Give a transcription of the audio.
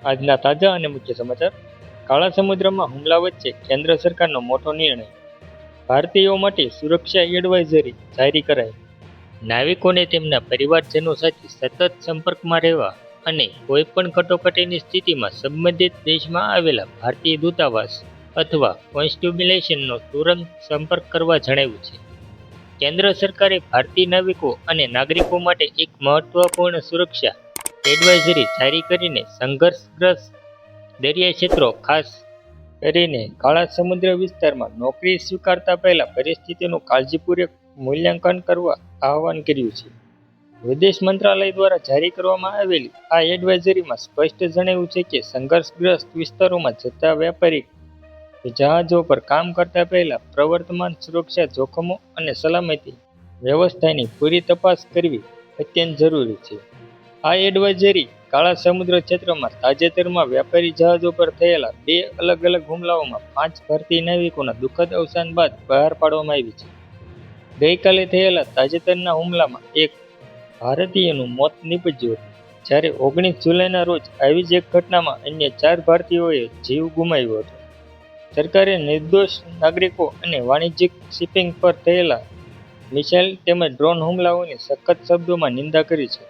આજના તાજા અને મુખ્ય સમાચાર. કાળા સમુદ્રમાં હુમલા વચ્ચે કેન્દ્ર સરકારનો મોટો નિર્ણય. ભારતીયો માટે સુરક્ષા એડવાઇઝરી જારી કરાઈ. નાવિકોને તેમના પરિવારજનો સાથે સતત સંપર્કમાં રહેવા અને કોઈપણ કટોકટીની સ્થિતિમાં સંબંધિત દેશમાં આવેલા ભારતીય દૂતાવાસ અથવા કોન્સ્યુલેશનનો તુરંત સંપર્ક કરવા જણાવ્યું છે. કેન્દ્ર સરકારે ભારતીય નાવિકો અને નાગરિકો માટે એક મહત્વપૂર્ણ સુરક્ષા એડવાઇઝરી જારી કરીને સંઘર્ષગ્રસ્ત દરિયાઈ ક્ષેત્રો, ખાસ કરીને કાળા સમુદ્ર વિસ્તારમાં નોકરી સ્વીકારતા પહેલા પરિસ્થિતિનું કાળજીપૂર્વક મૂલ્યાંકન કરવા આહ્વાન કર્યું છે. વિદેશ મંત્રાલય દ્વારા જારી કરવામાં આવેલી આ એડવાઇઝરીમાં સ્પષ્ટ જણાવ્યું છે કે સંઘર્ષગ્રસ્ત વિસ્તારોમાં જતા વ્યાપારિક જહાજો પર કામ કરતા પહેલા પ્રવર્તમાન સુરક્ષા જોખમો અને સલામતી વ્યવસ્થાની પૂરી તપાસ કરવી અત્યંત જરૂરી છે. આ એડવાઇઝરી કાળા સમુદ્ર ક્ષેત્રમાં તાજેતરમાં વ્યાપારી જહાજો પર થયેલા 2 અલગ અલગ હુમલાઓમાં 5 ભારતીય નાવિકોના દુઃખદ અવસાન બાદ બહાર પાડવામાં આવી છે. ગઈકાલે થયેલા તાજેતરના હુમલામાં એક ભારતીયનું મોત નીપજ્યું હતું, જ્યારે 19 જુલાઈના રોજ આવી જ એક ઘટનામાં અન્ય 4 ભારતીયોએ જીવ ગુમાવ્યો હતો. સરકારે નિર્દોષ નાગરિકો અને વાણિજ્યિક શિપિંગ પર થયેલા મિસાઇલ તેમજ ડ્રોન હુમલાઓની સખત શબ્દોમાં નિંદા કરી છે.